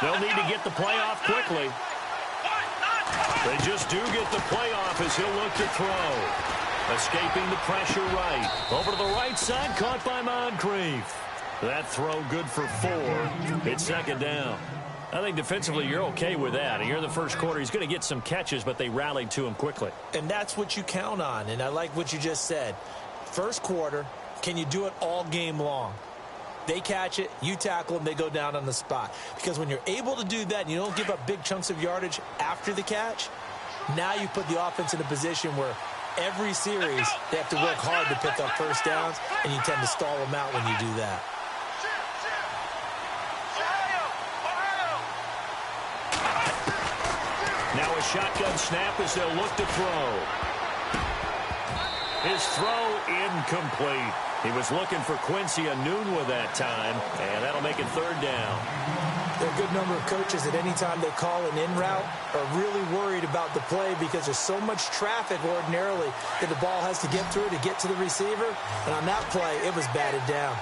They'll need to get the play off quickly. They just do get the play off as he'll look to throw. Escaping the pressure right. Over to the right side, caught by Moncrief. That throw good for 4. It's second down. I think defensively you're okay with that. Here in the first quarter, he's going to get some catches, but they rallied to him quickly. And that's what you count on, and I like what you just said. First quarter, can you do it all game long? They catch it, you tackle them, they go down on the spot. Because when you're able to do that and you don't give up big chunks of yardage after the catch, now you put the offense in a position where every series they have to work hard to pick up first downs, and you tend to stall them out when you do that. Now a shotgun snap as they'll look to throw. His throw incomplete. He was looking for Quincy Enunwa that time, and that'll make it third down. There are a good number of coaches that any time they call an in route are really worried about the play because there's so much traffic ordinarily that the ball has to get through to get to the receiver. And on that play, it was batted down.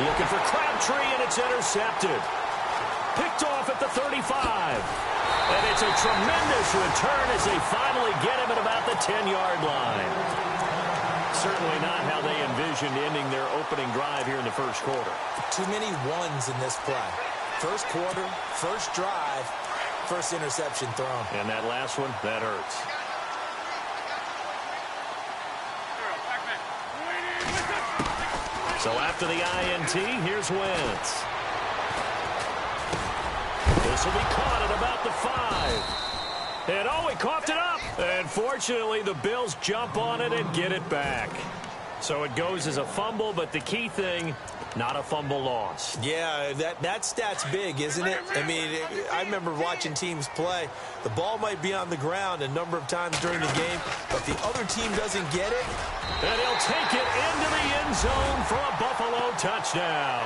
Looking for Crabtree, and it's intercepted. Picked off at the 35. And it's a tremendous return as they finally get him at about the 10-yard line. Certainly not how they envisioned ending their opening drive here in the first quarter. Too many ones in this play. First quarter, first drive, first interception thrown. And that last one, that hurts. So after the INT, here's Wentz. This will be caught at about the 5. And oh, he coughed it up. And fortunately, the Bills jump on it and get it back. So it goes as a fumble, but the key thing, not a fumble loss. Yeah, that stat's big, isn't it? I mean, I remember watching teams play. The ball might be on the ground a number of times during the game, but the other team doesn't get it. And he'll take it into the end zone for a Buffalo touchdown.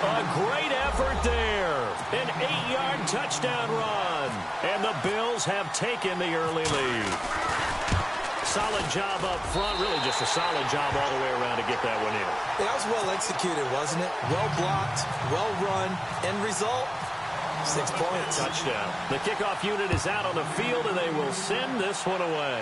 A great effort there. An 8-yard touchdown run. And the Bills have taken the early lead. Solid job up front. Really just a solid job all the way around to get that one in. That was well executed, wasn't it? Well blocked, well run. End result, 6 points. Touchdown. The kickoff unit is out on the field, and they will send this one away.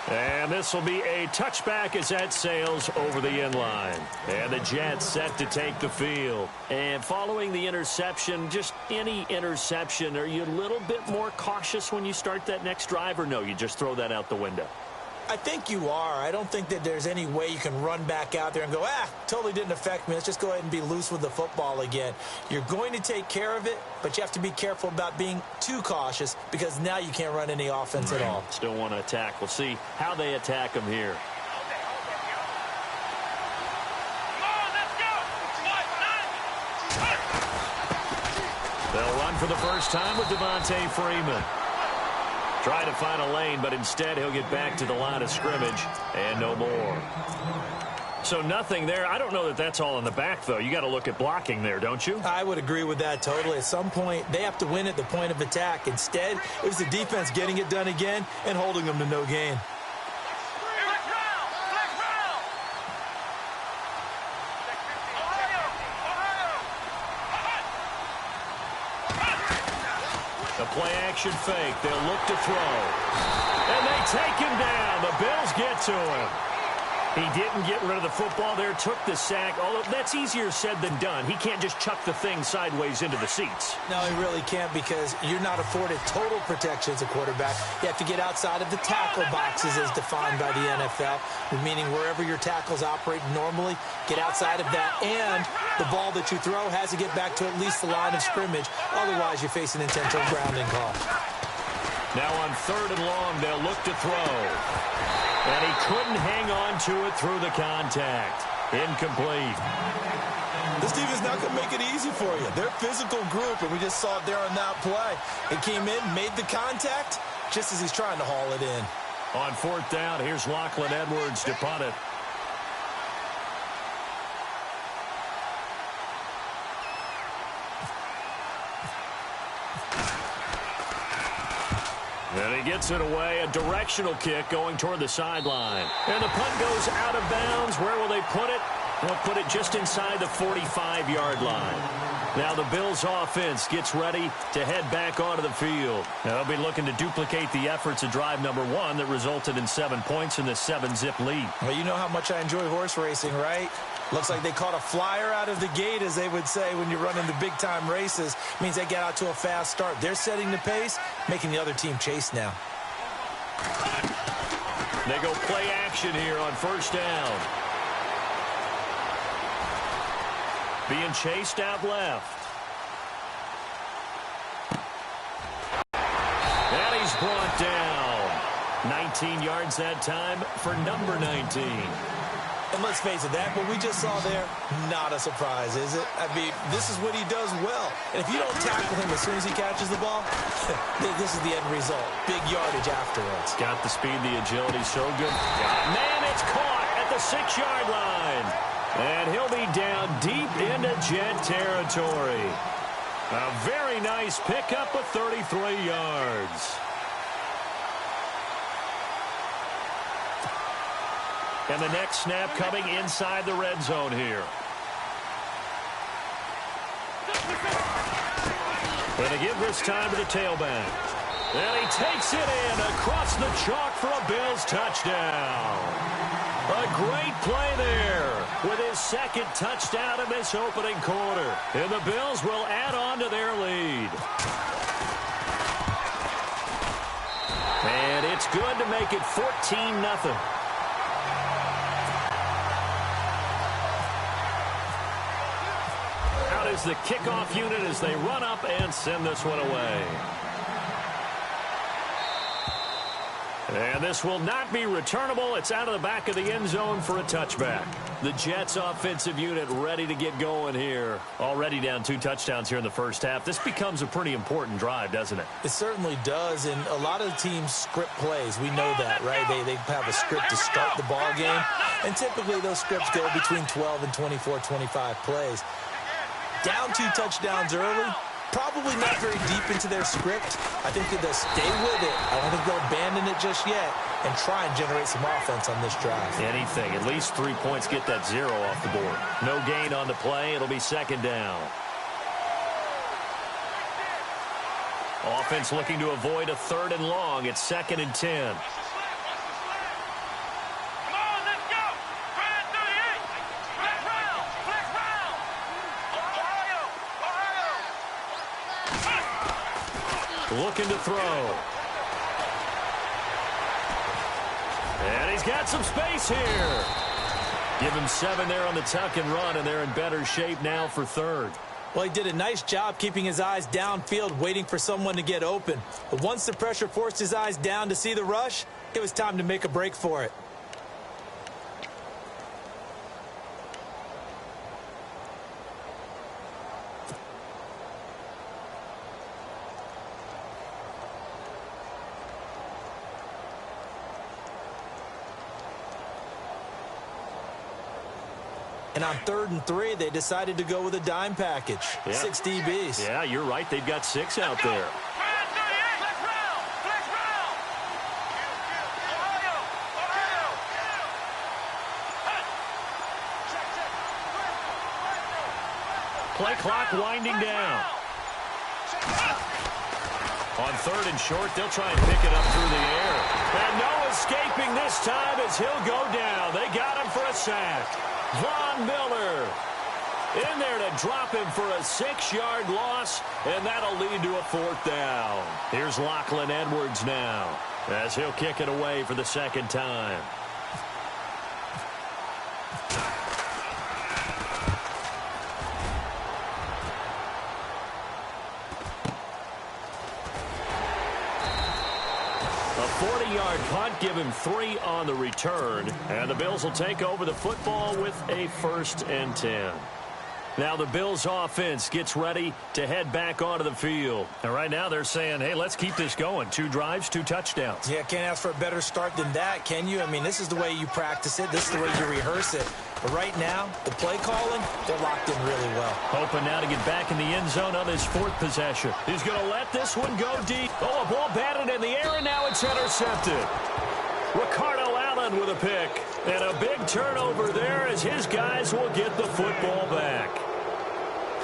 And this will be a touchback as that sails over the end line. And the Jets set to take the field. And following the interception, just any interception, are you a little bit more cautious when you start that next drive, or no, you just throw that out the window? I think you are. I don't think that there's any way you can run back out there and go, totally didn't affect me. Let's just go ahead and be loose with the football again. You're going to take care of it, but you have to be careful about being too cautious because now you can't run any offense at all. Still want to attack. We'll see how they attack them here. They'll run for the first time with Devontae Freeman. Try to find a lane, but instead he'll get back to the line of scrimmage and no more. So nothing there. I don't know that that's all in the back, though. You got to look at blocking there, don't you? I would agree with that totally. At some point, they have to win at the point of attack. Instead, it was the defense getting it done again and holding them to no gain. The play-action fake. They'll look to throw. And they take him down. The Bills get to him. He didn't get rid of the football there, took the sack. Although that's easier said than done. He can't just chuck the thing sideways into the seats. No, he really can't because you're not afforded total protection as a quarterback. You have to get outside of the tackle boxes as defined by the NFL, meaning wherever your tackles operate normally, get outside of that. And the ball that you throw has to get back to at least the line of scrimmage. Otherwise, you're facing intentional grounding call. Now on 3rd and long, they'll look to throw. And he couldn't hang on to it through the contact. Incomplete. This team is not going to make it easy for you. They're a physical group, and we just saw it there on that play. It came in, made the contact, just as he's trying to haul it in. On fourth down, here's Lachlan Edwards to punt it. And he gets it away, a directional kick going toward the sideline. And the punt goes out of bounds. Where will they put it? They'll put it just inside the 45-yard line. Now the Bills offense gets ready to head back onto the field. They'll be looking to duplicate the efforts of drive number 1 that resulted in 7 points in the 7-zip lead. Well, you know how much I enjoy horse racing, right? Looks like they caught a flyer out of the gate, as they would say when you're running the big-time races. Means they get out to a fast start. They're setting the pace, making the other team chase now. They go play action here on first down. Being chased out left. And he's brought down. 19 yards that time for number 19. And let's face it, that what we just saw there, not a surprise, is it? I mean, this is what he does well. And if you don't tackle him as soon as he catches the ball, this is the end result. Big yardage afterwards. Got the speed, the agility, so good. Man, it's caught at the 6-yard line. And he'll be down deep into Jet territory. A very nice pickup of 33 yards. And the next snap coming inside the red zone here. And they give this time to the tailback. And he takes it in across the chalk for a Bills touchdown. A great play there with his second touchdown in this opening quarter. And the Bills will add on to their lead. And it's good to make it 14-0. Is the kickoff unit as they run up and send this one away. And this will not be returnable. It's out of the back of the end zone for a touchback. The Jets offensive unit ready to get going here. Already down 2 touchdowns here in the first half. This becomes a pretty important drive, doesn't it? It certainly does, and a lot of teams script plays. We know that, right? They have a script to start the ball game, and typically those scripts go between 12 and 24, 25 plays. Down 2 touchdowns early, probably not very deep into their script. I think that they'll stay with it. I don't think they'll abandon it just yet and try and generate some offense on this drive. Anything. At least 3 points get that 0 off the board. No gain on the play. It'll be second down. Offense looking to avoid a 3rd and long. It's 2nd and 10. Looking to throw. And he's got some space here. Give him 7 there on the tuck and run, and they're in better shape now for 3rd. Well, he did a nice job keeping his eyes downfield, waiting for someone to get open. But once the pressure forced his eyes down to see the rush, it was time to make a break for it. And on 3rd and 3, they decided to go with a dime package. Yeah. 6 DBs. Yeah, you're right. They've got 6 out there. Play clock winding down. On 3rd and short, they'll try and pick it up through the air. And no escaping this time as he'll go down. They got him for a sack. Von Miller in there to drop him for a 6-yard loss, and that'll lead to a 4th down. Here's Lachlan Edwards now as he'll kick it away for the 2nd time. A 40-yard punt, give him 3 on the return. And the Bills will take over the football with a 1st and 10. Now the Bills offense gets ready to head back onto the field. And right now they're saying, hey, let's keep this going. 2 drives, 2 touchdowns. Yeah, can't ask for a better start than that, can you? I mean, this is the way you practice it. This is the way you rehearse it. But right now, the play calling, they're locked in really well. Hoping now to get back in the end zone on his 4th possession. He's going to let this one go deep. Oh, a ball batted in the air, and now it's intercepted. Ricardo Allen with a pick. And a big turnover there as his guys will get the football back.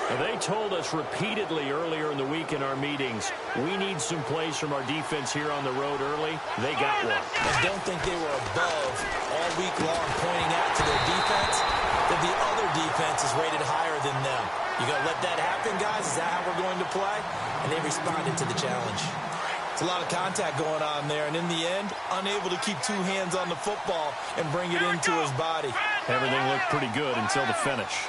Now, they told us repeatedly earlier in the week in our meetings, we need some plays from our defense here on the road early. They got one. I don't think they were above all week long pointing out to their defense that the other defense is rated higher than them. You got to let that happen, guys? Is that how we're going to play? And they responded to the challenge. It's a lot of contact going on there, and in the end, unable to keep 2 hands on the football and bring it into his body. Everything looked pretty good until the finish.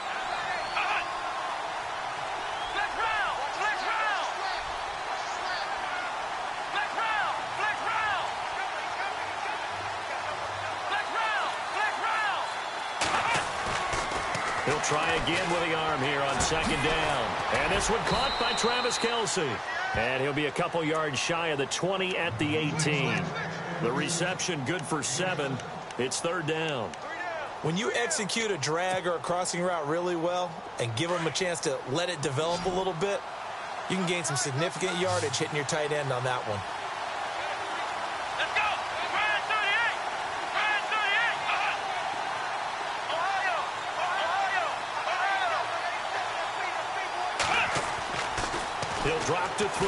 He'll try again with the arm here on 2nd down. And this one caught by Travis Kelce. And he'll be a couple yards shy of the 20 at the 18. The reception good for 7. It's 3rd down. When you execute a drag or a crossing route really well and give them a chance to let it develop a little bit, you can gain some significant yardage hitting your tight end on that one. He'll drop to throw.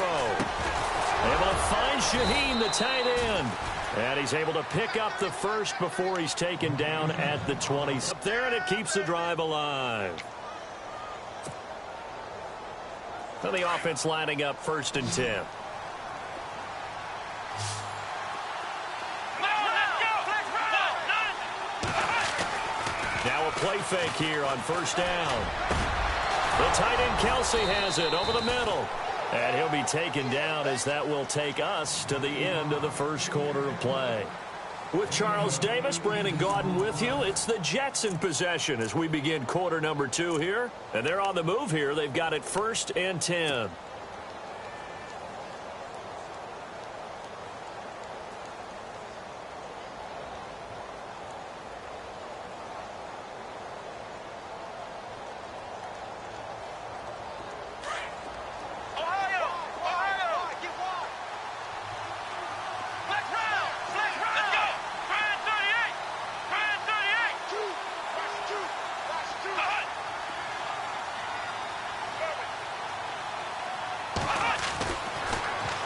Able to find Shaheen, the tight end. And he's able to pick up the first before he's taken down at the 20. Up there, and it keeps the drive alive. So the offense lining up 1st and 10. Now a play fake here on 1st down. The tight end Kelce has it over the middle. And he'll be taken down as that will take us to the end of the 1st quarter of play. With Charles Davis, Brandon Gaudin with you. It's the Jets in possession as we begin quarter number 2 here. And they're on the move here. They've got it 1st and 10.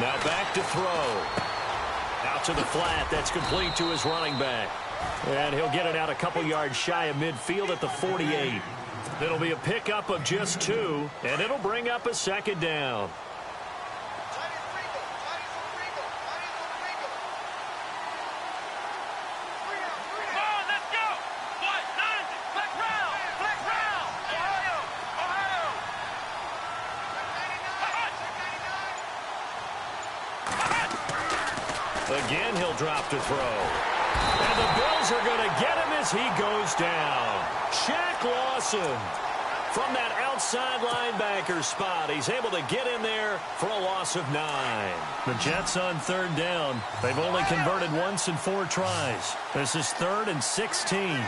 Now back to throw. Out to the flat. That's complete to his running back. And he'll get it out a couple yards shy of midfield at the 48. It'll be a pickup of just 2, and it'll bring up a 2nd down. Again, he'll drop to throw. And the Bills are going to get him as he goes down. Shaq Lawson from that outside linebacker spot. He's able to get in there for a loss of 9. The Jets on 3rd down. They've only converted once in 4 tries. This is 3rd and 16.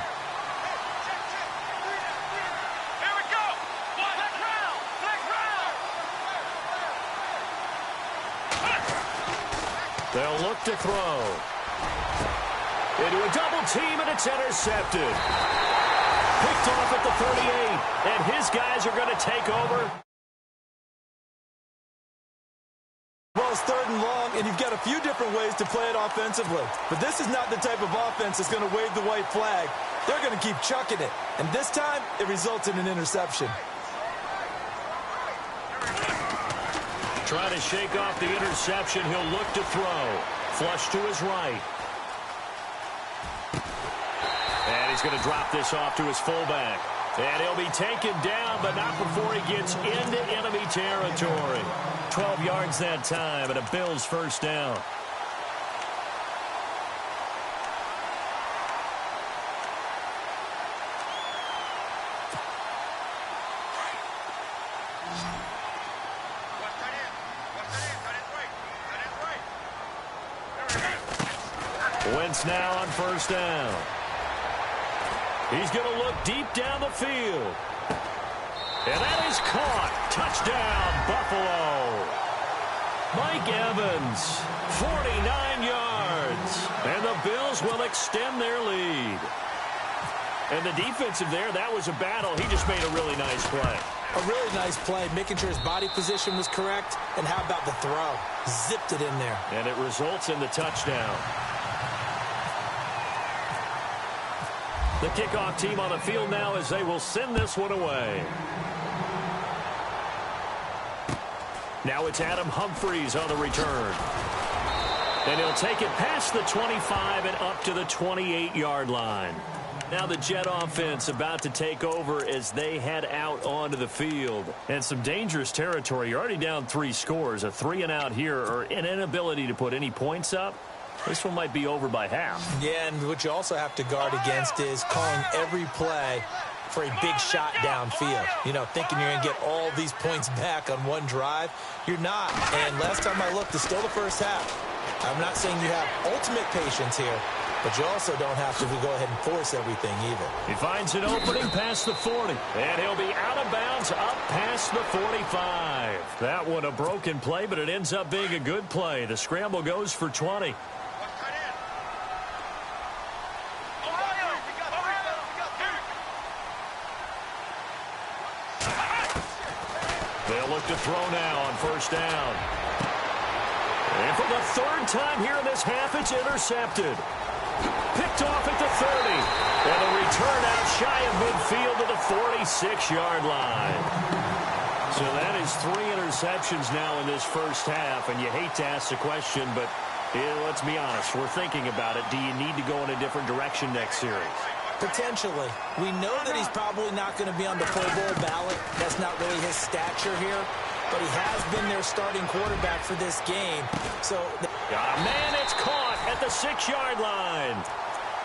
They'll look to throw. Into a double team, and it's intercepted. Picked off at the 38, and his guys are going to take over. Well, it's 3rd and long, and you've got a few different ways to play it offensively. But this is not the type of offense that's going to wave the white flag. They're going to keep chucking it. And this time, it results in an interception. Trying to shake off the interception. He'll look to throw. Flush to his right. And he's going to drop this off to his fullback. And he'll be taken down, but not before he gets into enemy territory. 12 yards that time, and a Bills 1st down. offense now on first down. He's going to look deep down the field. And that is caught. Touchdown, Buffalo. Mike Evans, 49 yards. And the Bills will extend their lead. And the defensive there, that was a battle. He just made a really nice play. A really nice play, making sure his body position was correct. And how about the throw? Zipped it in there. And it results in the touchdown. The kickoff team on the field now as they will send this one away. Now it's Adam Humphries on the return. And he'll take it past the 25 and up to the 28-yard line. Now the Jet offense about to take over as they head out onto the field. And some dangerous territory. You're already down 3 scores. A 3-and-out here or an inability to put any points up. This one might be over by half. Yeah, and what you also have to guard against is calling every play for a big shot downfield. You know, thinking you're going to get all these points back on one drive. You're not. And last time I looked, it's still the first half. I'm not saying you have ultimate patience here, but you also don't have to go ahead and force everything either. He finds an opening past the 40, and he'll be out of bounds up past the 45. That one a broken play, but it ends up being a good play. The scramble goes for 20. They'll look to throw now on first down. And for the 3rd time here in this half, it's intercepted. Picked off at the 30. And a return out shy of midfield to the 46-yard line. So that is 3 interceptions now in this first half. And you hate to ask the question, but let's be honest. We're thinking about it. Do you need to go in a different direction next series? Potentially. We know that he's probably not going to be on the Pro Bowl ballot. That's not really his stature here. But he has been their starting quarterback for this game. So, man, it's caught at the 6-yard line.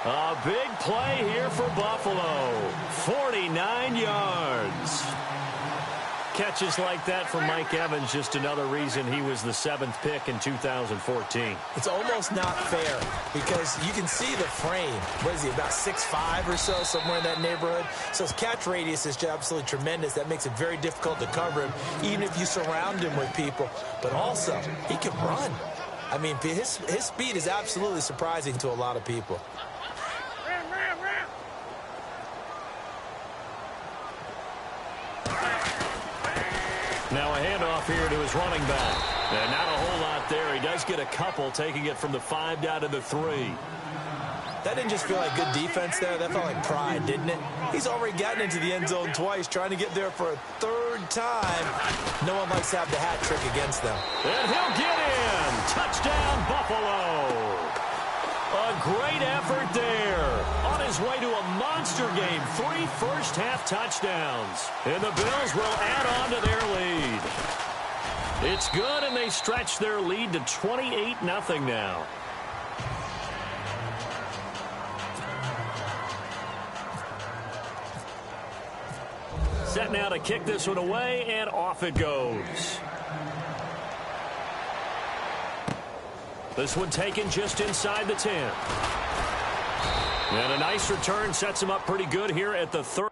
A big play here for Buffalo. 49 yards. Catches like that from Mike Evans, just another reason he was the 7th pick in 2014. It's almost not fair because you can see the frame. What is he, about 6'5" or so, somewhere in that neighborhood? So his catch radius is absolutely tremendous. That makes it very difficult to cover him, even if you surround him with people. But also, he can run. I mean, his speed is absolutely surprising to a lot of people. Now a handoff here to his running back. And not a whole lot there. He does get a couple, taking it from the 5 down to the 3. That didn't just feel like good defense there. That felt like pride, didn't it? He's already gotten into the end zone twice, trying to get there for a 3rd time. No one likes to have the hat trick against them. And he'll get in. Touchdown, Buffalo. A great effort there. On his way to a monster game. 3 first-half touchdowns. And the Bills will add on to their lead. It's good, and they stretch their lead to 28-0 now. Set now to kick this one away, and off it goes. This one taken just inside the 10. And a nice return sets him up pretty good here at the 30.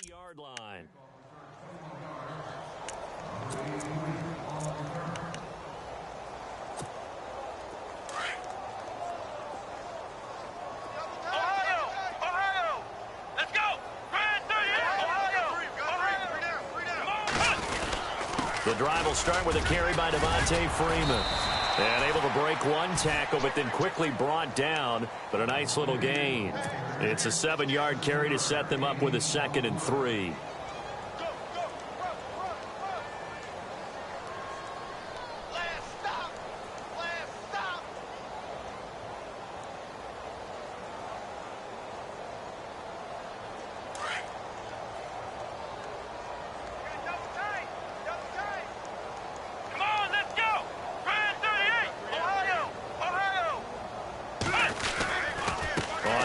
Yard line. Ohio! Let's go! The drive will start with a carry by Devontae Freeman. And able to break one tackle, but then quickly brought down. But a nice little gain. It's a 7-yard carry to set them up with a 2nd and 3.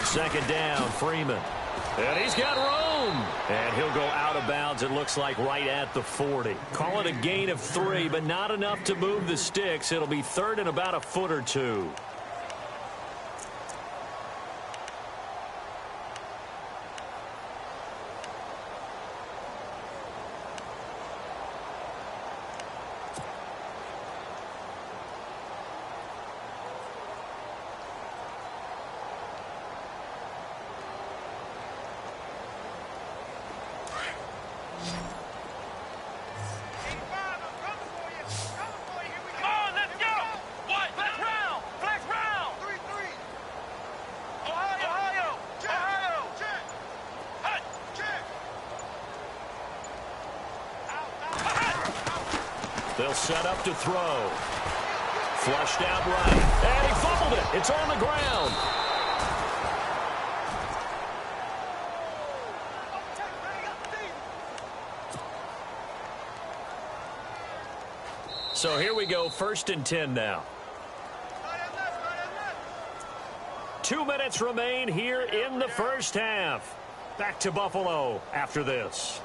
Second down, Freeman. And he's got room. And he'll go out of bounds, it looks like, right at the 40. Call it a gain of 3, but not enough to move the sticks. It'll be 3rd and about a foot or 2. They'll set up to throw. Flushed out right. And he fumbled it. It's on the ground. So here we go, 1st and 10 now. 2 minutes remain here in the first half. Back to Buffalo after this.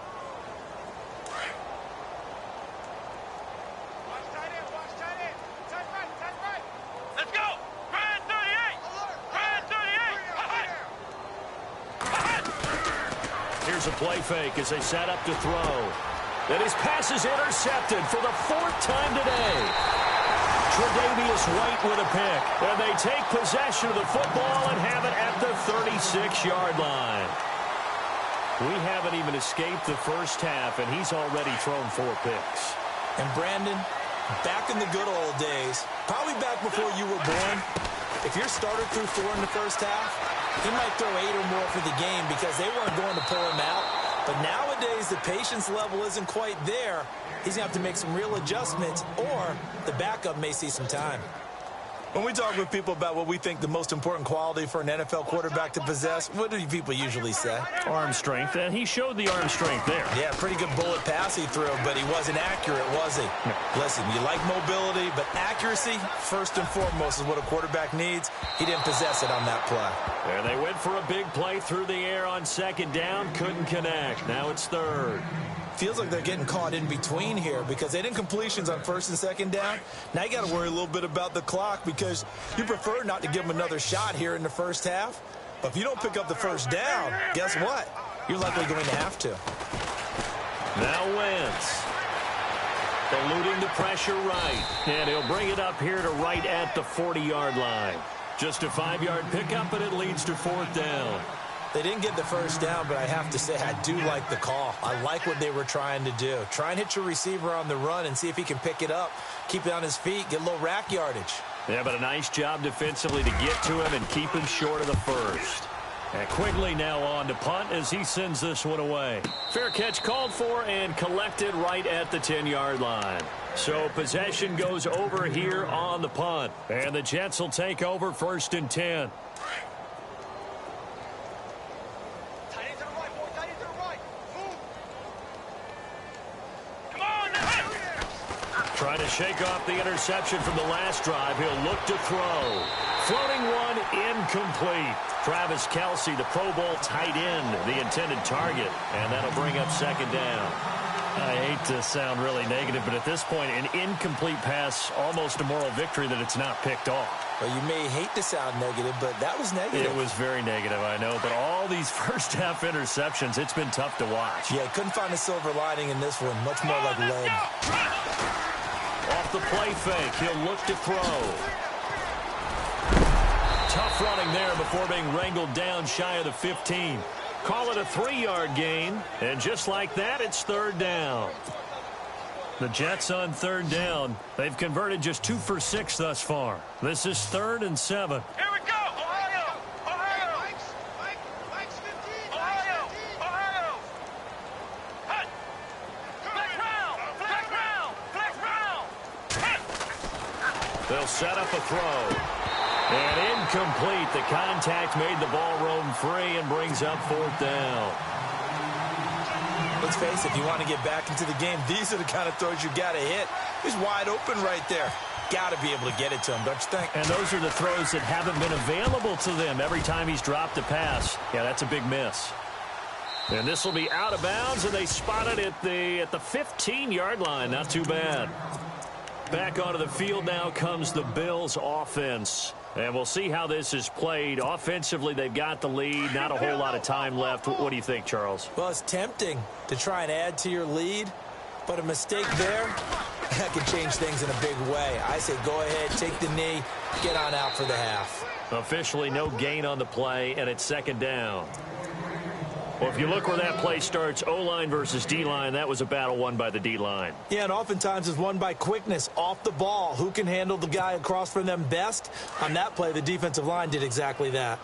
Here's a play fake as they set up to throw. Then his pass is intercepted for the 4th time today. Tre'Davious White with a pick. And they take possession of the football and have it at the 36-yard line. We haven't even escaped the first half, and he's already thrown 4 picks. And Brandon, back in the good old days, probably back before you were born, if your starter threw 4 in the first half, he might throw 8 or more for the game because they weren't going to pull him out. But nowadays, the patience level isn't quite there. He's going to have to make some real adjustments, or the backup may see some time. When we talk with people about what we think the most important quality for an NFL quarterback to possess, what do people usually say? Arm strength, and he showed the arm strength there. Yeah, pretty good bullet pass he threw, but he wasn't accurate, was he? No. Listen, you like mobility, but accuracy, first and foremost, is what a quarterback needs. He didn't possess it on that play. And they went for a big play through the air on 2nd down, couldn't connect. Now it's 3rd. Feels like they're getting caught in between here because they didn't completions on 1st and 2nd down. Now you got to worry a little bit about the clock because you prefer not to give them another shot here in the first half. But if you don't pick up the 1st down, guess what? You're likely going to have to. Now Wentz. Eluding the pressure right. And he'll bring it up here to right at the 40-yard line. Just a 5-yard pickup, and it leads to 4th down. They didn't get the 1st down, but I have to say I do like the call. I like what they were trying to do. Try and hit your receiver on the run and see if he can pick it up, keep it on his feet, get a little rack yardage. Yeah, but a nice job defensively to get to him and keep him short of the 1st. And Quigley now on to punt as he sends this one away. Fair catch called for and collected right at the 10-yard line. So possession goes over here on the punt. And the Jets will take over 1st and 10. Trying to shake off the interception from the last drive. He'll look to throw. Floating one, incomplete. Travis Kelce, the Pro Bowl tight end, the intended target. And that'll bring up 2nd down. I hate to sound really negative, but at this point, an incomplete pass, almost a moral victory that it's not picked off. Well, you may hate to sound negative, but that was negative. It was very negative, I know. But all these first-half interceptions, it's been tough to watch. Yeah, couldn't find a silver lining in this one. Much more like lead. Off the play fake, he'll look to throw. Tough running there before being wrangled down shy of the 15. Call it a 3-yard gain, and just like that, it's 3rd down. The Jets on third down. They've converted just 2 for 6 thus far. This is 3rd and 7. Here we go! Ohio! Ohio! Mike's 15. Ohio! Ohio! Hut! Flex round! Flex round! Flex round! Hut! They'll set up a throw. And incomplete. The contact made the ball roam free and brings up 4th down. Let's face it, if you want to get back into the game, these are the kind of throws you got to hit. He's wide open right there. Got to be able to get it to him, don't you think? And those are the throws that haven't been available to them every time he's dropped a pass. Yeah, that's a big miss. And this will be out of bounds, and they spot it at the 15-yard line. Not too bad. Back onto the field now comes the Bills offense. And we'll see how this is played. Offensively, they've got the lead. Not a whole lot of time left. What do you think, Charles? Well, it's tempting to try and add to your lead, but a mistake there, that could change things in a big way. I say go ahead, take the knee, get on out for the half. Officially no gain on the play, and it's 2nd down. Well, if you look where that play starts, O-line versus D-line, that was a battle won by the D-line. Yeah, and oftentimes it's won by quickness, off the ball. Who can handle the guy across from them best? On that play, the defensive line did exactly that.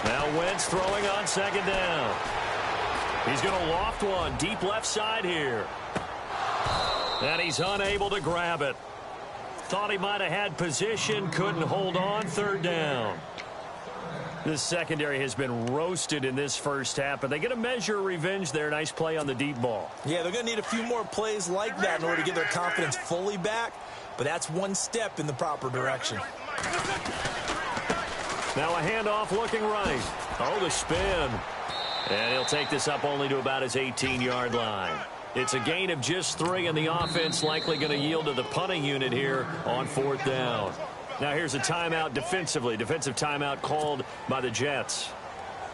Now Wentz throwing on 2nd down. He's going to loft one deep left side here. And he's unable to grab it. Thought he might have had position, couldn't hold on. 3rd down. This secondary has been roasted in this first half, but they get a measure of revenge there. Nice play on the deep ball. Yeah, they're going to need a few more plays like that in order to get their confidence fully back, but that's one step in the proper direction. Now a handoff looking right. Oh, the spin. And he'll take this up only to about his 18-yard line. It's a gain of just 3, and the offense likely going to yield to the punting unit here on 4th down. Now here's a timeout defensively. Defensive timeout called by the Jets.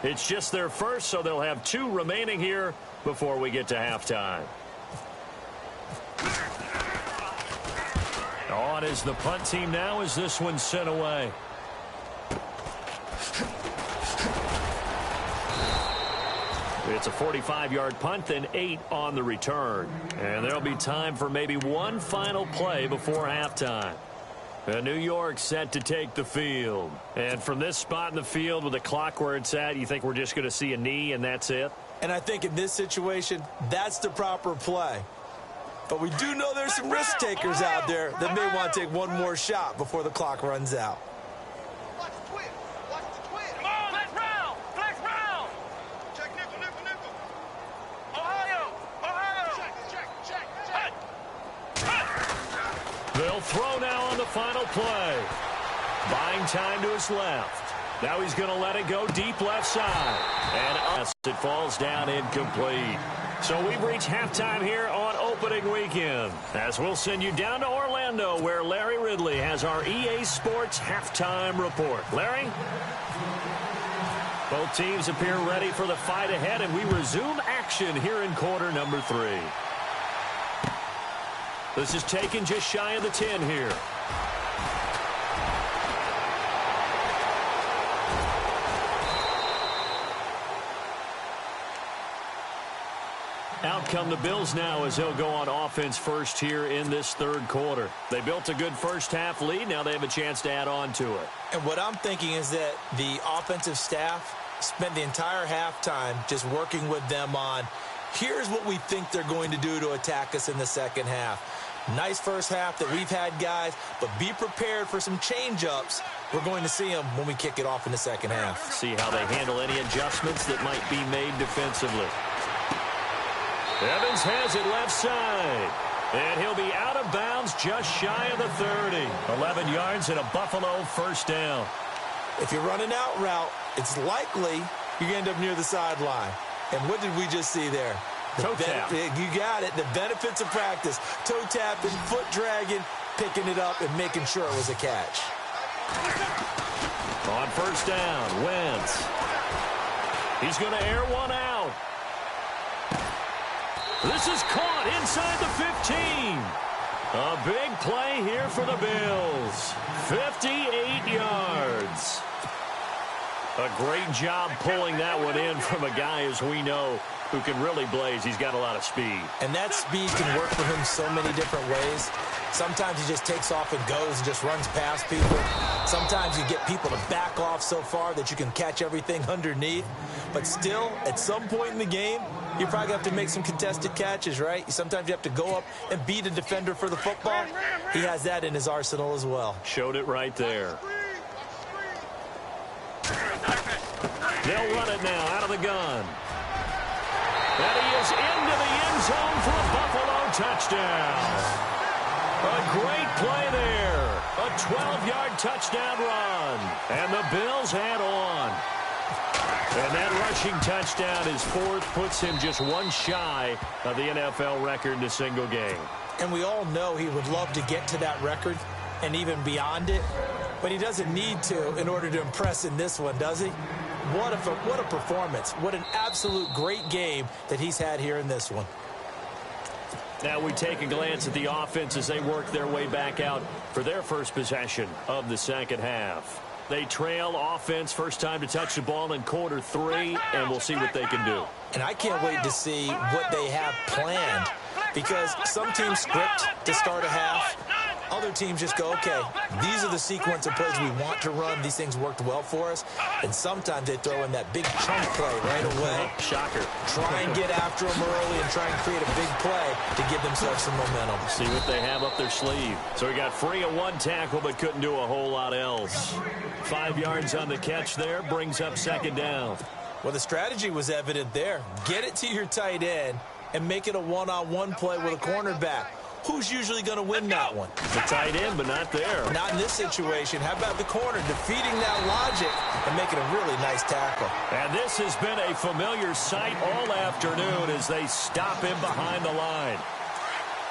It's just their first, so they'll have 2 remaining here before we get to halftime. On is the punt team now as this one's sent away. It's a 45-yard punt, then 8 on the return. And there'll be time for maybe one final play before halftime. New York set to take the field. And from this spot in the field with the clock where it's at, you think we're just going to see a knee and that's it? And I think in this situation, that's the proper play. But we do know there's some risk takers out there that may want to take one more shot before the clock runs out. Watch the twist. Watch the twist. Come on, flex round! Flex round! Check nickel. Ohio! Ohio! Check. Hut! Hut! They'll throw now on the final play. Buying time to his left. Now he's going to let it go deep left side. And it falls down incomplete. So we've reached halftime here on opening weekend, as we'll send you down to Orlando, where Larry Ridley has our EA Sports halftime report. Larry? Both teams appear ready for the fight ahead, and we resume action here in quarter number 3. This is taken just shy of the 10 here. Out come the Bills now as they'll go on offense first here in this third quarter. They built a good first half lead. Now they have a chance to add on to it. And what I'm thinking is that the offensive staff spent the entire halftime just working with them on, here's what we think they're going to do to attack us in the second half. Nice first half that we've had, guys, but be prepared for some change-ups. We're going to see them when we kick it off in the second half. See how they handle any adjustments that might be made defensively. Evans has it left side. And he'll be out of bounds just shy of the 30. 11 yards and a Buffalo first down. If you're running out route, it's likely you're going to end up near the sideline. And what did we just see there? Toe tap. You got it. The benefits of practice. Toe tapping, foot dragging, picking it up, and making sure it was a catch. On first down, Wentz. He's going to air one out. This is caught inside the 15. A big play here for the Bills. 58 yards. A great job pulling that one in from a guy, as we know, who can really blaze. He's got a lot of speed. And that speed can work for him so many different ways. Sometimes he just takes off and goes and just runs past people. Sometimes you get people to back off so far that you can catch everything underneath. But still, at some point in the game, you probably have to make some contested catches, right? Sometimes you have to go up and beat a defender for the football. He has that in his arsenal as well. Showed it right there. They'll run it now out of the gun. And he is into the end zone for a Buffalo touchdown. A great play there. A 12-yard touchdown run. And the Bills add on. And that rushing touchdown is fourth, puts him just one shy of the NFL record in a single game. And we all know he would love to get to that record and even beyond it. But he doesn't need to in order to impress in this one, does he? What a performance. What an absolute great game that he's had here in this one. Now we take a glance at the offense as they work their way back out for their first possession of the second half. They trail offense, first time to touch the ball in quarter 3, and we'll see what they can do. And I can't wait to see what they have planned, because some teams script to start a half. Other teams just go, okay, these are the sequence of plays we want to run. These things worked well for us. And sometimes they throw in that big chunk play right away. Shocker. Try and get after them early and try and create a big play to give themselves some momentum. See what they have up their sleeve. So he got free of one tackle but couldn't do a whole lot else. 5 yards on the catch there, brings up second down. Well, the strategy was evident there. Get it to your tight end and make it a one-on-one play with a cornerback. Who's usually going to win that one? The tight end, but not there. Not in this situation. How about the corner defeating that logic and making a really nice tackle? And this has been a familiar sight all afternoon as they stop him behind the line.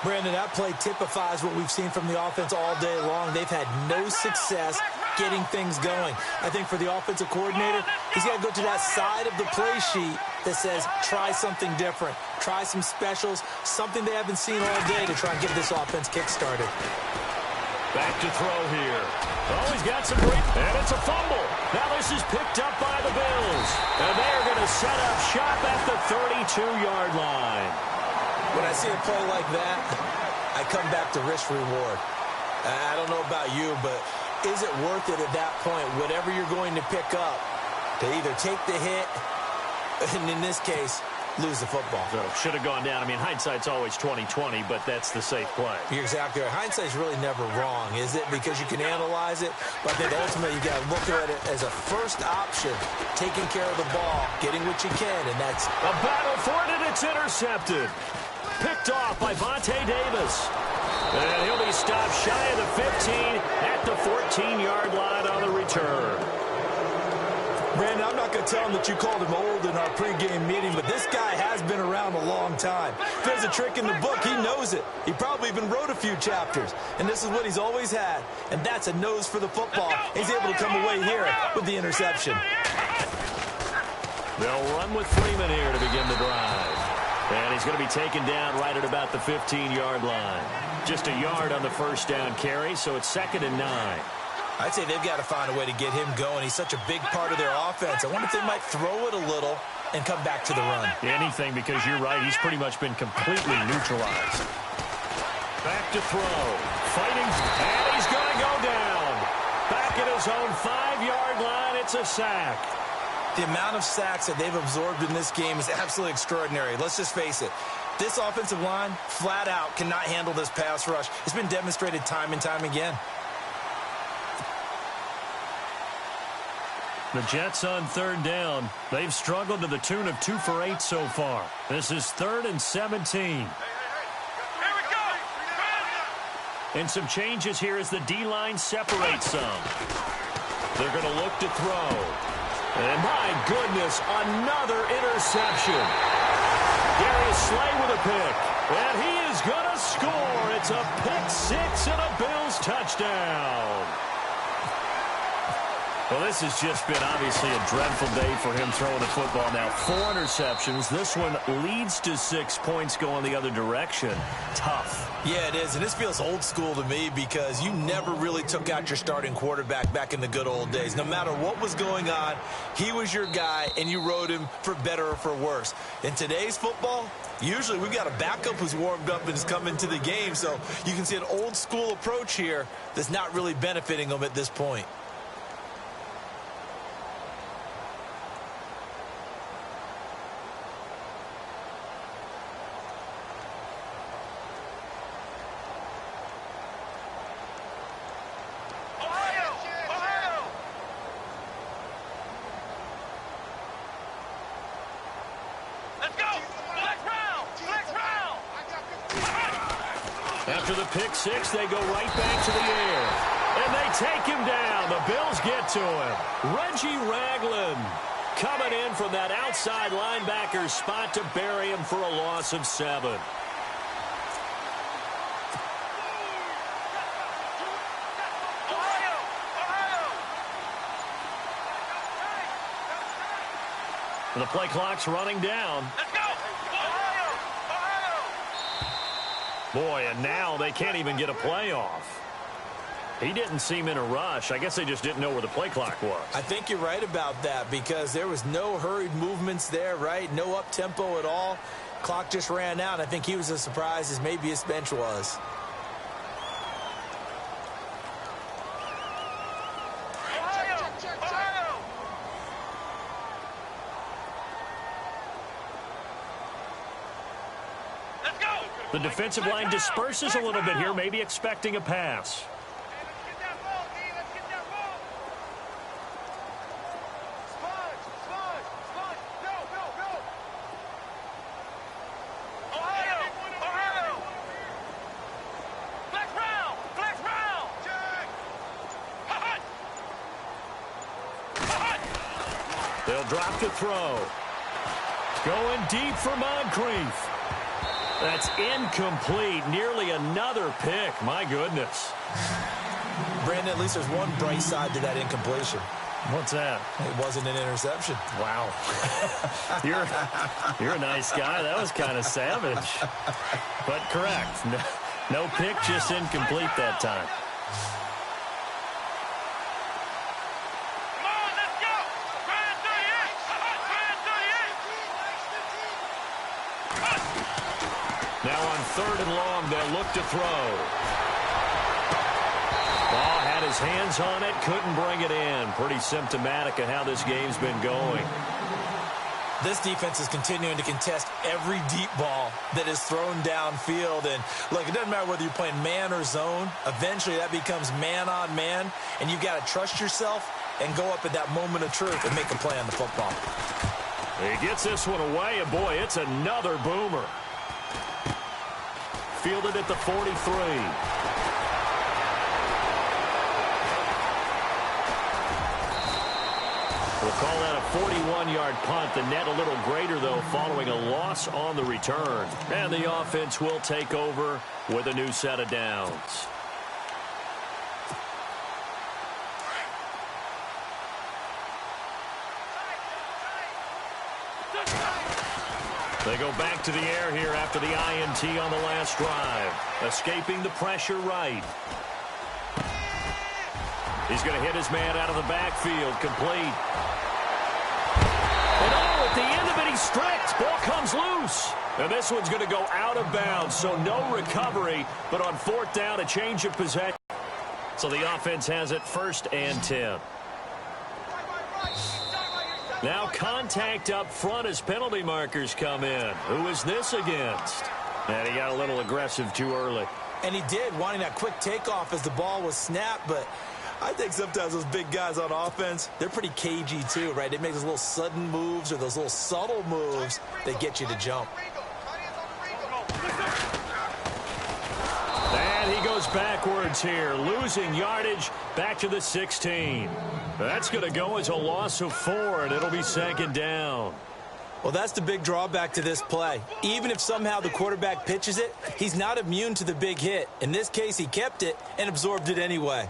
Brandon, that play typifies what we've seen from the offense all day long. They've had no success getting things going. I think for the offensive coordinator, he's got to go to that side of the play sheet that says, try something different. Try some specials, something they haven't seen all day to try and get this offense kick-started. Back to throw here. Oh, he's got some great, and it's a fumble. Now this is picked up by the Bills. And they're going to set up shop at the 32-yard line. When I see a play like that, I come back to risk-reward. I don't know about you, but is it worth it at that point, whatever you're going to pick up, to either take the hit, and in this case, lose the football? So should have gone down. I mean, hindsight's always 20/20, but that's the safe play. You're exactly right. Hindsight's really never wrong, is it? Because you can analyze it, but I think ultimately you got to look at it as a first option, taking care of the ball, getting what you can, and that's a battle for it, and it's intercepted. Picked off by Vontae Davis. And he'll be stopped shy of the 15 at the 14-yard line on the return. Brandon, I'm not going to tell him that you called him old in our pregame meeting, but this guy has been around a long time. If there's a trick in the book, he knows it. He probably even wrote a few chapters, and this is what he's always had, and that's a nose for the football. He's able to come away here with the interception. They'll run with Freeman here to begin the drive. And he's going to be taken down right at about the 15-yard line. Just a yard on the first down carry, so it's 2nd and 9. I'd say they've got to find a way to get him going. He's such a big part of their offense. I wonder if they might throw it a little and come back to the run. Anything, because you're right. He's pretty much been completely neutralized. Back to throw. Fighting, and he's going to go down. Back at his own 5-yard line, it's a sack. The amount of sacks that they've absorbed in this game is absolutely extraordinary. Let's just face it. This offensive line, flat out, cannot handle this pass rush. It's been demonstrated time and time again. The Jets on 3rd down. They've struggled to the tune of 2 for 8 so far. This is 3rd and 17. And some changes here as the D-line separates some. They're going to look to throw. And my goodness, another interception. Darius Slay with a pick. And he is going to score. It's a pick 6 and a Bills touchdown. Well, this has just been obviously a dreadful day for him throwing the football. Now, 4 interceptions. This one leads to 6 points going the other direction. Tough. Yeah, it is, and this feels old school to me because you never really took out your starting quarterback back in the good old days. No matter what was going on, he was your guy, and you rode him for better or for worse. In today's football, usually we've got a backup who's warmed up and has come into the game, so you can see an old school approach here that's not really benefiting them at this point. After the pick six, they go right back to the air. And they take him down. The Bills get to him. Reggie Ragland coming in from that outside linebacker spot to bury him for a loss of 7. And the play clock's running down. Let's go! Boy, and now they can't even get a play off. He didn't seem in a rush. I guess they just didn't know where the play clock was. I think you're right about that because there was no hurried movements there, right? No up-tempo at all. Clock just ran out. I think he was as surprised as maybe his bench was. The defensive line disperses a little bit here, maybe expecting a pass. They'll drop to throw. Going deep for Moncrief. That's incomplete. Nearly another pick. My goodness. Brandon, at least there's one bright side to that incompletion. What's that? It wasn't an interception. Wow. You're a nice guy. That was kind of savage. But correct. No pick, just incomplete that time. Now on 3rd and long, they'll look to throw. Ball had his hands on it, couldn't bring it in. Pretty symptomatic of how this game's been going. This defense is continuing to contest every deep ball that is thrown downfield. And, look, it doesn't matter whether you're playing man or zone. Eventually, that becomes man on man. And you've got to trust yourself and go up at that moment of truth and make a play on the football. He gets this one away, and, boy, it's another boomer. Fielded at the 43. We'll call that a 41-yard punt. The net a little greater, though, following a loss on the return. And the offense will take over with a new set of downs. They go back to the air here after the INT on the last drive. Escaping the pressure right. He's going to hit his man out of the backfield. Complete. And oh, at the end of it, he's stripped. Ball comes loose. And this one's going to go out of bounds, so no recovery. But on 4th down, a change of possession. So the offense has it 1st and 10. Now contact up front as penalty markers come in. Who is this against? And he got a little aggressive too early. And he did, wanting that quick takeoff as the ball was snapped. But I think sometimes those big guys on offense, they're pretty cagey too, right? They make those little sudden moves or those little subtle moves that get you to jump. And he goes backwards here, losing yardage back to the 16. That's going to go as a loss of 4, and it'll be 2nd down. Well, that's the big drawback to this play. Even if somehow the quarterback pitches it, he's not immune to the big hit. In this case, he kept it and absorbed it anyway.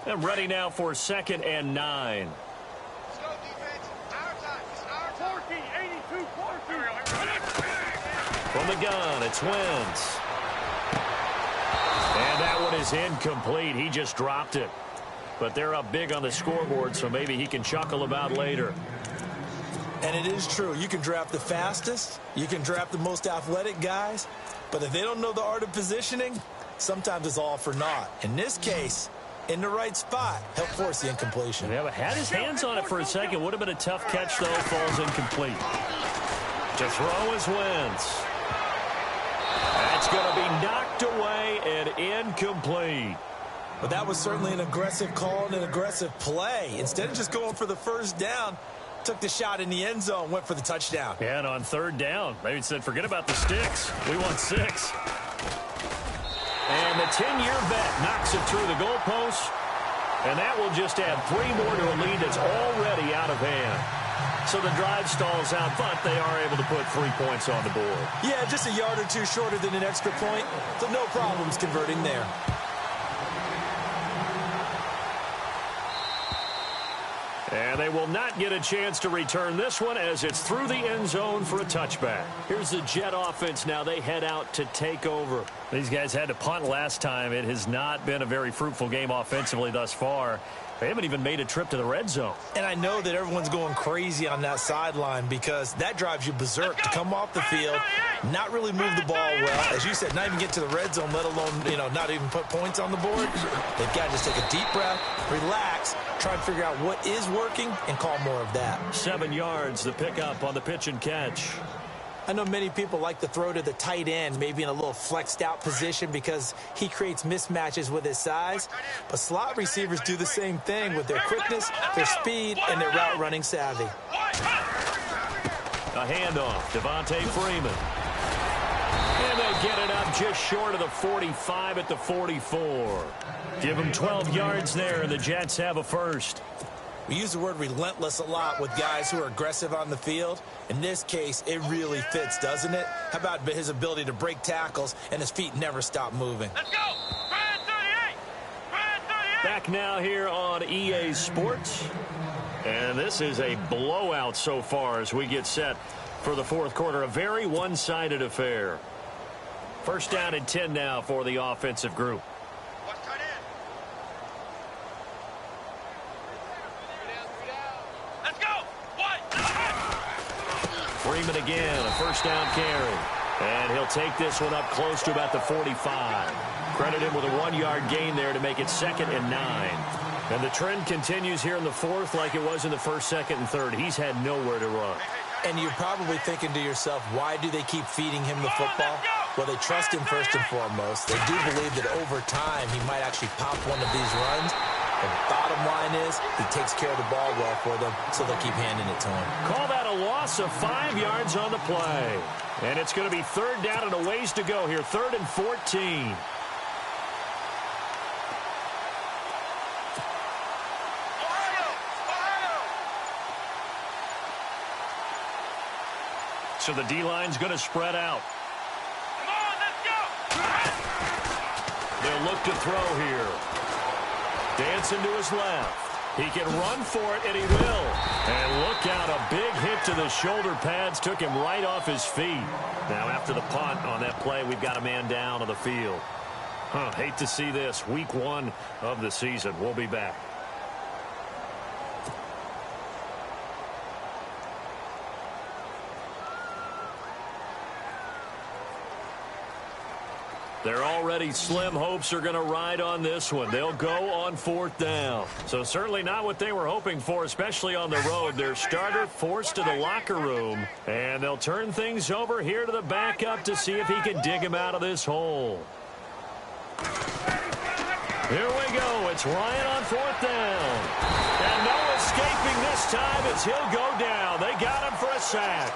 And ready now for 2nd and 9. Let's go, defense. Our time. It's our time. 82, 40. From the gun, it's Wentz. And that one is incomplete. He just dropped it. But they're up big on the scoreboard, so maybe he can chuckle about later. And it is true. You can draft the fastest. You can draft the most athletic guys. But if they don't know the art of positioning, sometimes it's all for naught. In this case, in the right spot, help force the incompletion. Yeah, but had his hands on it for a second. Would have been a tough catch, though. Falls incomplete. To throw is Wentz. That's going to be knocked away and incomplete. But that was certainly an aggressive call and an aggressive play. Instead of just going for the first down, took the shot in the end zone, went for the touchdown. Yeah, and on 3rd down, they said, forget about the sticks. We want 6. And the 10-year vet knocks it through the goalpost. And that will just add 3 more to a lead that's already out of hand. So the drive stalls out, but they are able to put 3 points on the board. Yeah, just a yard or 2 shorter than an extra point. So no problems converting there. And they will not get a chance to return this one as it's through the end zone for a touchback. Here's the Jet offense now. They head out to take over. These guys had to punt last time. It has not been a very fruitful game offensively thus far. They haven't even made a trip to the red zone. And I know that everyone's going crazy on that sideline because that drives you berserk to come off the field, not really move the ball well. As you said, not even get to the red zone, let alone, not even put points on the board. They've got to just take a deep breath, relax, try and figure out what is working and call more of that. 7 yards, the pickup on the pitch and catch. I know many people like to throw to the tight end, maybe in a little flexed out position because he creates mismatches with his size. But slot receivers do the same thing with their quickness, their speed, and their route running savvy. A handoff, Devontae Freeman. And they get it up just short of the 45 at the 44. Give them 12 yards there, and the Jets have a first. We use the word relentless a lot with guys who are aggressive on the field. In this case, it really fits, doesn't it? How about his ability to break tackles and his feet never stop moving? Let's go! Brand 38! Brand 38! Back now here on EA Sports. And this is a blowout so far as we get set for the 4th quarter. A very one-sided affair. 1st down and 10 now for the offensive group. Watch tight end. Let's go! What? Freeman again, a 1st down carry. And he'll take this one up close to about the 45. Credit him with a 1-yard gain there to make it 2nd and 9. And the trend continues here in the 4th like it was in the 1st, 2nd, and 3rd. He's had nowhere to run. And you're probably thinking to yourself, why do they keep feeding him the football? Well, they trust him first and foremost. They do believe that over time he might actually pop one of these runs. The bottom line is he takes care of the ball well for them, so they'll keep handing it to him. Call that a loss of 5 yards on the play. And it's going to be 3rd down and a ways to go here. 3rd and 14. So the D-line's going to spread out. Come on, let's go! They'll look to throw here. Dancing to his left. He can run for it, and he will. And look out, a big hit to the shoulder pads took him right off his feet. Now after the punt on that play, we've got a man down on the field. Hate to see this. Week 1 of the season. We'll be back. They're already slim hopes are going to ride on this one. They'll go on 4th down. So certainly not what they were hoping for, especially on the road. Their starter forced to the locker room. And they'll turn things over here to the backup to see if he can dig him out of this hole. Here we go. It's Ryan on 4th down. And no escaping this time as he'll go down. They got him for a sack.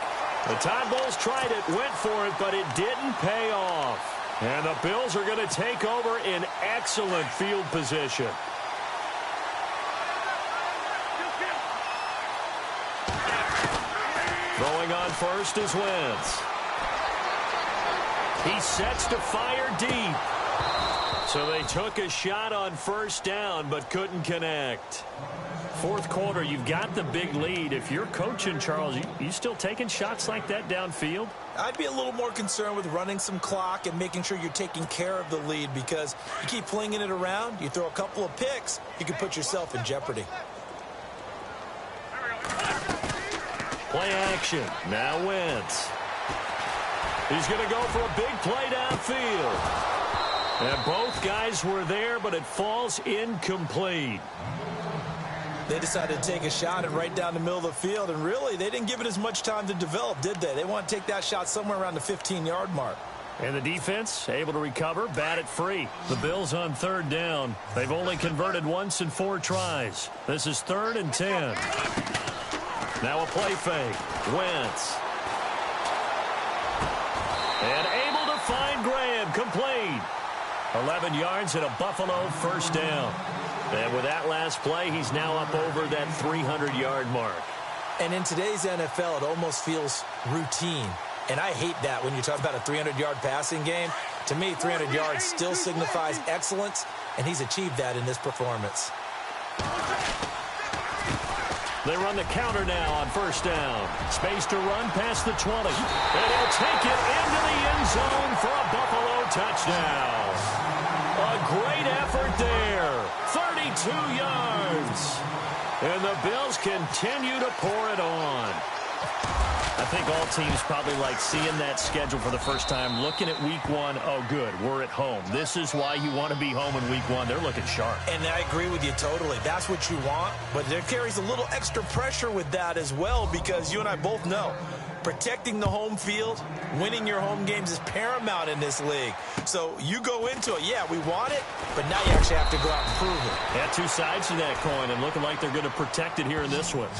The Tide Bulls tried it, went for it, but it didn't pay off. And the Bills are going to take over in excellent field position. Throwing on first is Wentz. He sets to fire deep. So they took a shot on first down but couldn't connect. Fourth quarter, you've got the big lead. If you're coaching, Charles, you still taking shots like that downfield? I'd be a little more concerned with running some clock and making sure you're taking care of the lead, because you keep flinging it around, you throw a couple of picks, you can put yourself in jeopardy. Play action. Now Wentz. He's going to go for a big play downfield. And both guys were there, but it falls incomplete. They decided to take a shot and right down the middle of the field, and really, they didn't give it as much time to develop, did they? They want to take that shot somewhere around the 15-yard mark. And the defense able to recover, bat it free. The Bills on third down. They've only converted once in 4 tries. This is 3rd and 10. Now a play fake. Wentz. And able to find Graham. Complete. 11 yards and a Buffalo first down. And with that last play, he's now up over that 300-yard mark. And in today's NFL, it almost feels routine. And I hate that when you talk about a 300-yard passing game. To me, 300 yards still signifies excellence, and he's achieved that in this performance. They run the counter now on first down. Space to run past the 20. And he'll take it into the end zone for a Buffalo touchdown. A great effort there. 32 yards. And the Bills continue to pour it on. I think all teams probably like seeing that schedule for the first time, looking at week 1. Oh, good, we're at home. This is why you want to be home in week 1. They're looking sharp. And I agree with you totally. That's what you want, but there carries a little extra pressure with that as well, because you and I both know protecting the home field, winning your home games is paramount in this league. So you go into it, yeah, we want it, but now you actually have to go out and prove it. Yeah, 2 sides to that coin, and looking like they're going to protect it here in this one.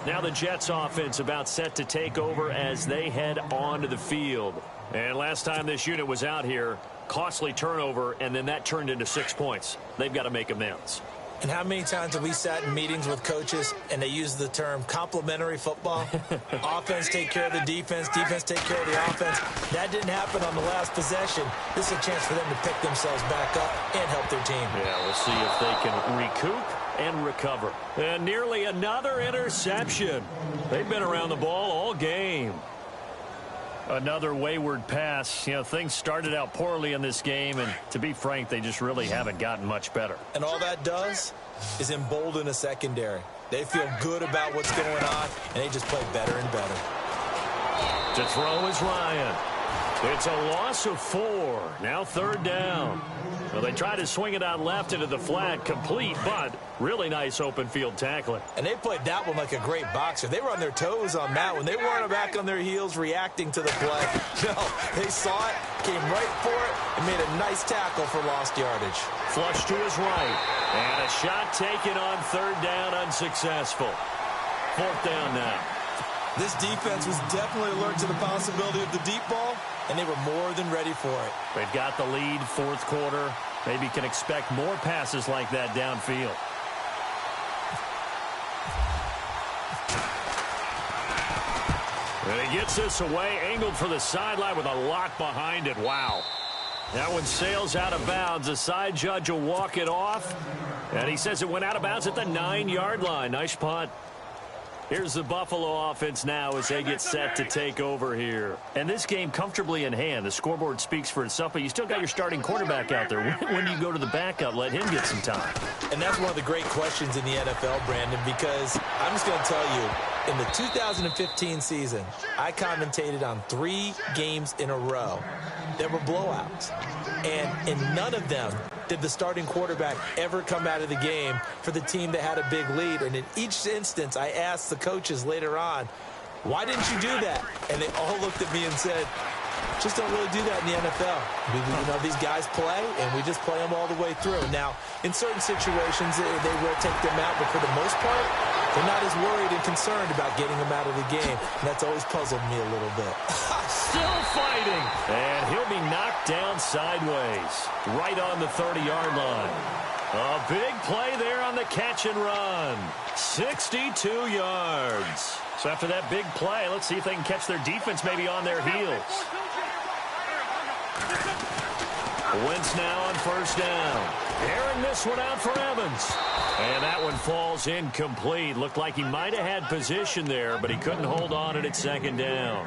Now the Jets offense about set to take over as they head onto the field. And last time this unit was out here, costly turnover, and then that turned into 6 points. They've got to make amends. And how many times have we sat in meetings with coaches and they use the term complementary football? Offense take care of the defense, defense take care of the offense. That didn't happen on the last possession. This is a chance for them to pick themselves back up and help their team. Yeah, we'll see if they can recoup and recover. And nearly another interception. They've been around the ball all game. Another wayward pass. You know, things started out poorly in this game, and to be frank, they just really haven't gotten much better. And all that does is embolden a secondary. They feel good about what's going on, and they just play better and better. To throw is Ryan. It's a loss of 4. Now 3rd down. Well, they try to swing it out left into the flat, complete, but really nice open field tackling. And they played that one like a great boxer. They were on their toes on that one. They weren't back on their heels reacting to the play. No, they saw it, came right for it, and made a nice tackle for lost yardage. Flush to his right. And a shot taken on 3rd down, unsuccessful. 4th down now. This defense was definitely alert to the possibility of the deep ball, and they were more than ready for it. They've got the lead, 4th quarter. Maybe can expect more passes like that downfield. And he gets this away, angled for the sideline with a lot behind it. Wow. That one sails out of bounds. The side judge will walk it off. And he says it went out of bounds at the 9-yard line. Nice punt. Here's the Buffalo offense now as they get set to take over here. And this game comfortably in hand. The scoreboard speaks for itself, but you still got your starting quarterback out there. When do you go to the backup, let him get some time? And that's one of the great questions in the NFL, Brandon, because I'm just going to tell you, in the 2015 season, I commentated on 3 games in a row that were blowouts. And in none of them did the starting quarterback ever come out of the game for the team that had a big lead. And in each instance, I asked the coaches later on, why didn't you do that? And they all looked at me and said, just don't really do that in the NFL. You know, these guys play, and we just play them all the way through. Now, in certain situations, they will take them out, but for the most part, they're not as worried and concerned about getting them out of the game. And that's always puzzled me a little bit. Still fighting. And he'll be knocked down sideways, right on the 30-yard line. A big play there on the catch and run. 62 yards. So after that big play, let's see if they can catch their defense maybe on their heels. Wentz now on first down. Airing this one out for Evans. And that one falls incomplete. Looked like he might have had position there, but he couldn't hold on at second down.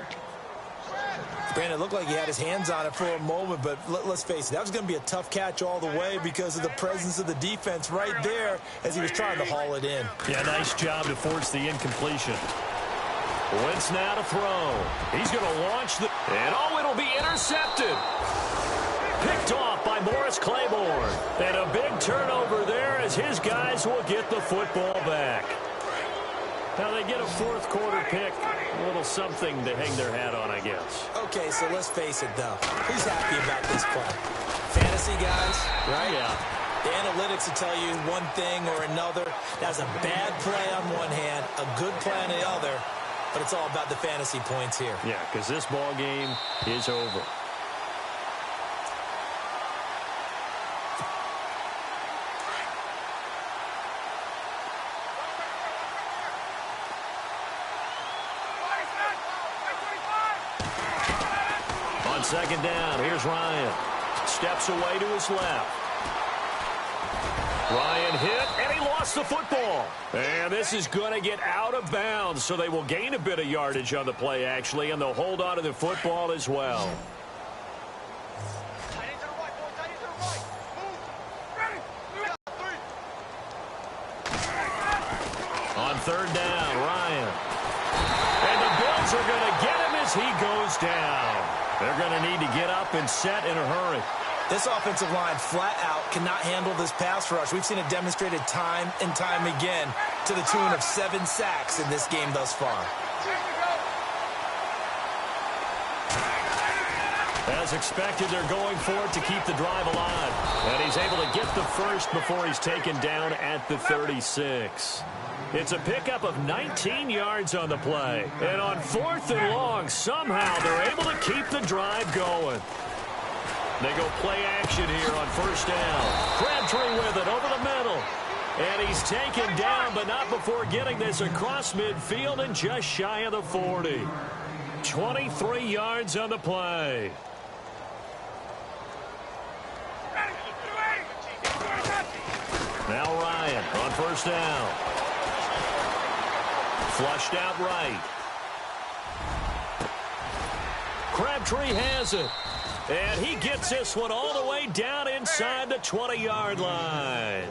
Brandon, it looked like he had his hands on it for a moment, but let's face it, that was going to be a tough catch all the way because of the presence of the defense right there as he was trying to haul it in. Yeah, nice job to force the incompletion. Wentz now to throw. He's going to launch the... And it'll be intercepted. Picked off by Morris Claiborne. And a big turnover there as his guys will get the football back. Now they get a fourth quarter pick. A little something to hang their hat on, I guess. Okay, so let's face it, though. Who's happy about this play? Fantasy guys, right? Yeah. The analytics will tell you one thing or another. That's a bad play on one hand, a good play on the other. But it's all about the fantasy points here. Yeah, because this ball game is over. On second down, here's Ryan. Steps away to his left. Ryan hit, and he lost the football. And this is going to get out of bounds, so they will gain a bit of yardage on the play, actually, and they'll hold on to the football as well. Tight end to the right, boy. Tight end to the right. Move. Ready. On third down, Ryan. And the Bills are going to get him as he goes down. They're going to need to get up and set in a hurry. This offensive line flat out cannot handle this pass rush. We've seen it demonstrated time and time again to the tune of 7 sacks in this game thus far. As expected, they're going for it to keep the drive alive. And he's able to get the first before he's taken down at the 36. It's a pickup of 19 yards on the play. And on fourth and long, somehow they're able to keep the drive going. They go play action here on first down. Crabtree with it over the middle. And he's taken down, but not before getting this across midfield and just shy of the 40. 23 yards on the play. Now Ryan on first down. Flushed out right. Crabtree has it. And he gets this one all the way down inside the 20-yard line.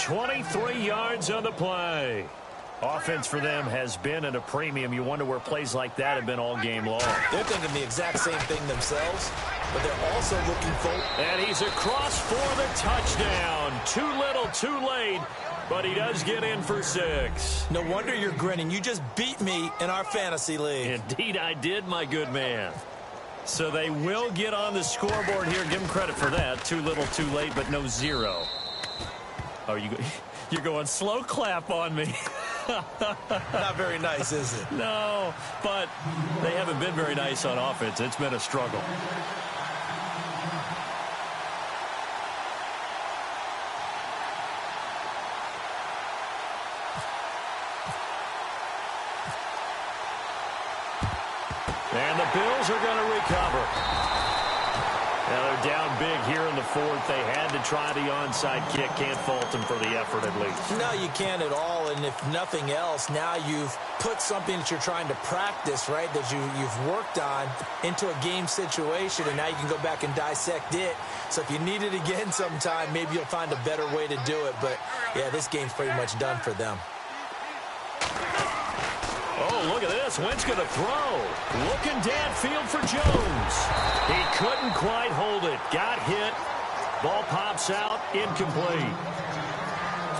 23 yards on the play. Offense for them has been at a premium. You wonder where plays like that have been all game long. They're thinking the exact same thing themselves, but they're also looking for... And he's across for the touchdown. Too little, too late, but he does get in for 6. No wonder you're grinning. You just beat me in our fantasy league. Indeed I did, my good man. So they will get on the scoreboard here. Give them credit for that. Too little, too late, but no 0. Oh, you're going slow clap on me. Not very nice, is it? No, but they haven't been very nice on offense. It's been a struggle. And the Bills are going to recover. Now they're down big here in the fourth. They had to try the onside kick. Can't fault them for the effort at least. No, you can't at all. And if nothing else, now you've put something that you're trying to practice, right, that you've worked on into a game situation, and now you can go back and dissect it. So if you need it again sometime, maybe you'll find a better way to do it. But, yeah, this game's pretty much done for them. Oh, look at this. Wentz going to throw. Looking downfield for Jones. He couldn't quite hold it. Got hit. Ball pops out. Incomplete.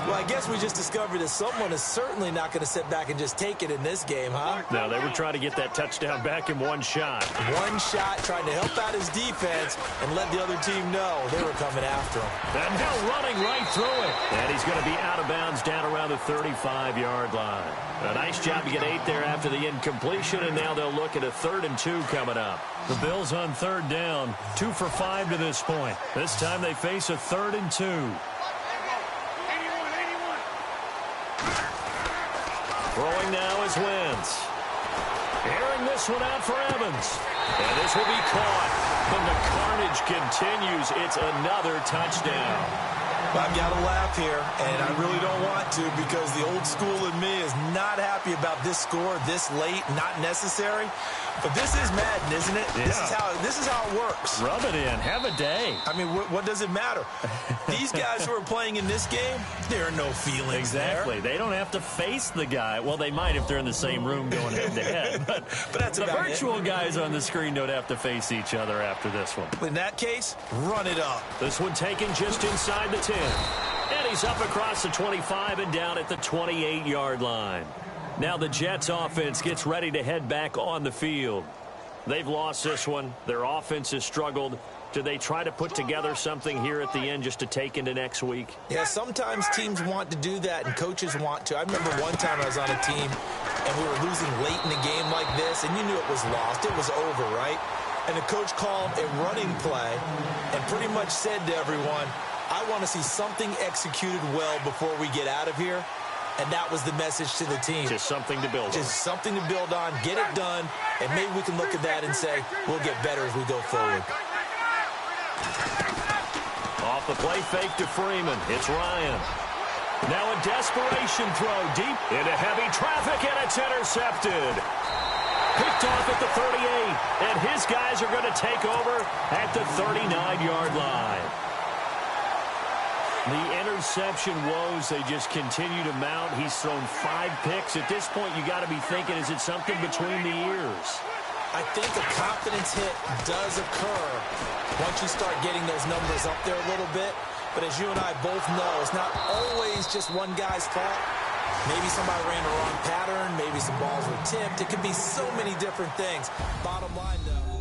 Well, I guess we just discovered that someone is certainly not going to sit back and just take it in this game, huh? No, they were trying to get that touchdown back in one shot. One shot, trying to help out his defense and let the other team know they were coming after him. And now running right through it. And he's going to be out of bounds down around the 35-yard line. A nice job to get 8 there after the incompletion, and now they'll look at a 3rd and 2 coming up. The Bills on 3rd down, 2 for 5 to this point. This time they face a 3rd and 2. Throwing now is Wentz. Airing this one out for Evans. And this will be caught. And the carnage continues. It's another touchdown. I've got to laugh here, and I really don't want to because the old school in me is not happy about this score this late, not necessary. But this is Madden, isn't it? Yeah. This is how it works. Rub it in. Have a day. I mean, what does it matter? These guys who are playing in this game, there are no feelings Exactly. there. They don't have to face the guy. Well, they might if they're in the same room going head-to-head. But that's the about virtual it. guys on the screen don't have to face each other after this one. In that case, run it up. This one taken just inside the 10. And he's up across the 25 and down at the 28-yard line. Now the Jets offense gets ready to head back on the field. They've lost this one. Their offense has struggled. Do they try to put together something here at the end just to take into next week? Yeah, sometimes teams want to do that, and coaches want to. I remember one time I was on a team, and we were losing late in a game like this, and you knew it was lost. It was over, right? And the coach called a running play and pretty much said to everyone, I want to see something executed well before we get out of here. And that was the message to the team. Just something to build on. Just something to build on, get it done, and maybe we can look at that and say, we'll get better as we go forward. Off the play fake to Freeman. It's Ryan. Now a desperation throw deep into heavy traffic, and it's intercepted. Picked off at the 38, and his guys are going to take over at the 39-yard line. The interception woes, they just continue to mount. He's thrown 5 picks. At this point, you got to be thinking, is it something between the ears? I think a confidence hit does occur once you start getting those numbers up there a little bit. But as you and I both know, it's not always just one guy's fault. Maybe somebody ran the wrong pattern. Maybe some balls were tipped. It could be so many different things. Bottom line, though.